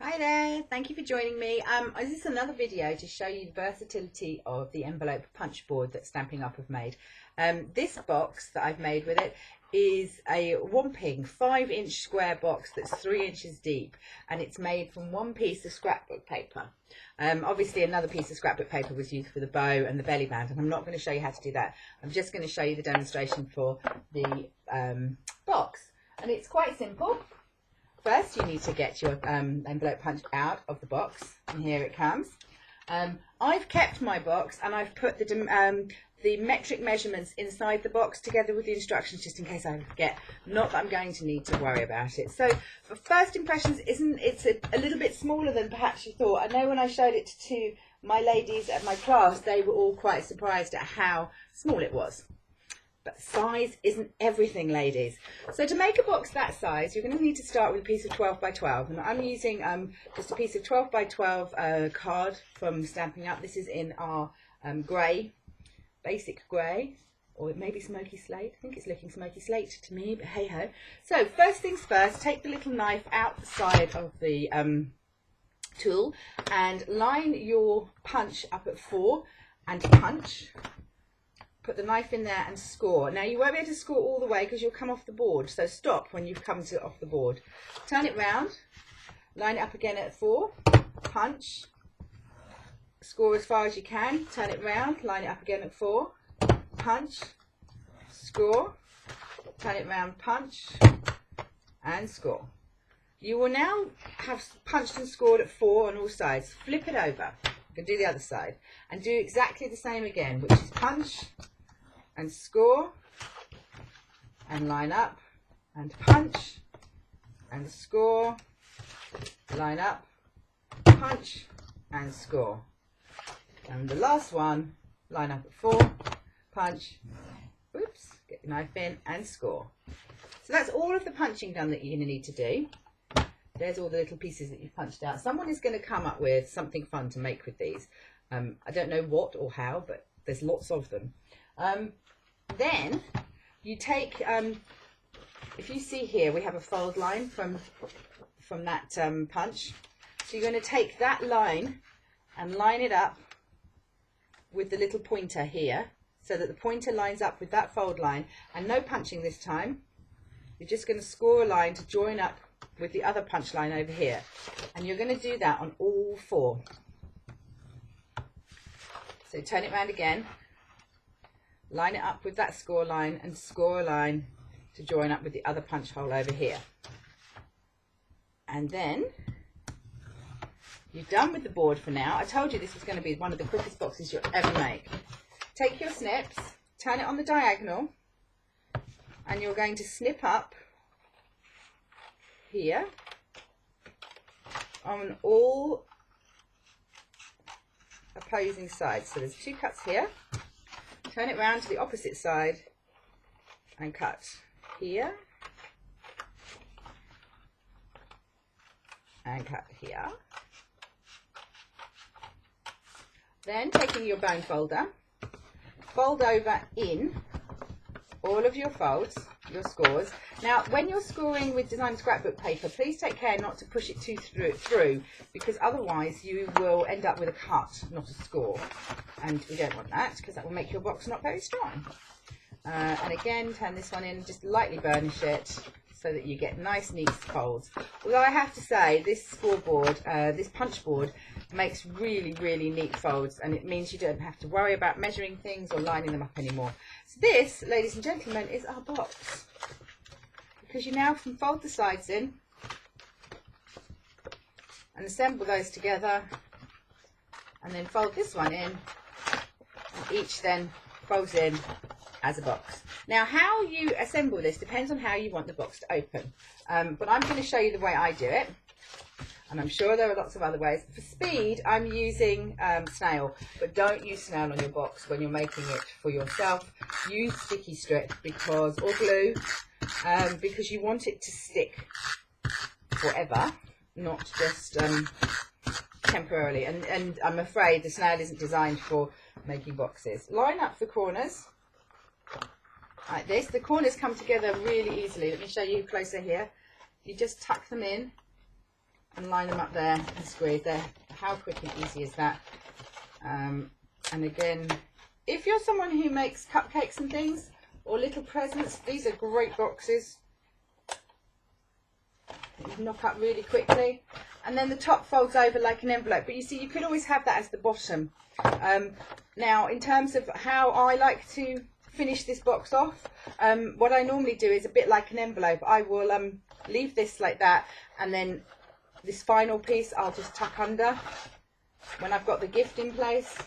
Hi there, thank you for joining me. This is another video to show you the versatility of the envelope punch board that Stampin' Up have made. This box that I've made with it is a whopping 5-inch square box that's 3 inches deep, and it's made from one piece of scrapbook paper. Obviously another piece of scrapbook paper was used for the bow and the belly band, and I'm not going to show you how to do that. I'm just going to show you the demonstration for the box, and it's quite simple. First, you need to get your envelope punch out of the box, and here it comes. I've kept my box, and I've put the metric measurements inside the box together with the instructions, just in case I forget. Not that I'm going to need to worry about it. So, for first impressions, it's a little bit smaller than perhaps you thought. I know when I showed it to my ladies at my class, they were all quite surprised at how small it was. But size isn't everything, ladies. So to make a box that size, you're going to need to start with a piece of 12 by 12. And I'm using just a piece of 12 by 12 card from Stampin' Up. This is in our grey, basic grey, or it may be smoky slate. I think it's looking smoky slate to me, but hey ho. So first things first, take the little knife out the side of the tool and line your punch up at 4 and punch. Put the knife in there and score. Now you won't be able to score all the way because you'll come off the board, so stop when you've come to off the board. Turn it round, line it up again at 4, punch, score as far as you can, turn it round, line it up again at 4, punch, score, turn it round, punch, and score. You will now have punched and scored at 4 on all sides. Flip it over. You can do the other side and do exactly the same again, which is punch and score and line up and punch and score, line up, punch and score. And the last one, line up at 4, punch, oops, get your knife in and score. So that's all of the punching done that you're going to need to do. There's all the little pieces that you've punched out. Someone is going to come up with something fun to make with these. I don't know what or how, but there's lots of them. Then you take, if you see here, we have a fold line from that punch. So you're going to take that line and line it up with the little pointer here, so that the pointer lines up with that fold line, and no punching this time. You're just going to score a line to join up with the other punch line over here, and you're going to do that on all 4. So turn it round again, line it up with that score line and score a line to join up with the other punch hole over here. And then you're done with the board for now. I told you this was going to be one of the quickest boxes you'll ever make. Take your snips, turn it on the diagonal, and you're going to snip up here on all opposing sides. So there's 2 cuts here. Turn it round to the opposite side and cut here and cut here. Then taking your bone folder, fold over in all of your folds, your scores. Now when you're scoring with design scrapbook paper, please take care not to push it too through, because otherwise you will end up with a cut, not a score, and we don't want that because that will make your box not very strong. And again, turn this one in, just lightly burnish it so that you get nice neat folds. Although I have to say, this scoreboard, this punch board makes really neat folds, and it means you don't have to worry about measuring things or lining them up anymore. So this, ladies and gentlemen, is our box, because you now can fold the sides in and assemble those together, and then fold this one in, and each then folds in as a box. Now how you assemble this depends on how you want the box to open, but I'm going to show you the way I do it, and I'm sure there are lots of other ways. For speed, I'm using snail, but don't use snail on your box when you're making it for yourself. Use sticky strip or glue, because you want it to stick forever, not just temporarily. And I'm afraid the snail isn't designed for making boxes. Line up the corners like this. The corners come together really easily. Let me show you closer here. You just tuck them in and line them up there and squeeze there. How quick and easy is that? And again, if you're someone who makes cupcakes and things or little presents, these are great boxes. You knock up really quickly, and then the top folds over like an envelope, but you see you could always have that as the bottom. Now in terms of how I like to finish this box off, what I normally do is a bit like an envelope. I will leave this like that, and then this final piece I'll just tuck under when I've got the gift in place,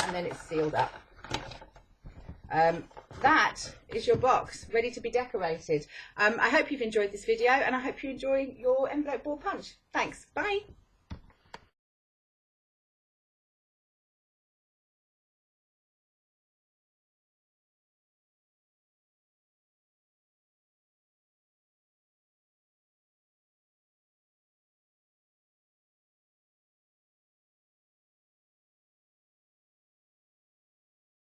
and then it's sealed up. That is your box ready to be decorated. I hope you've enjoyed this video, and I hope you enjoy your envelope board punch. Thanks. Bye.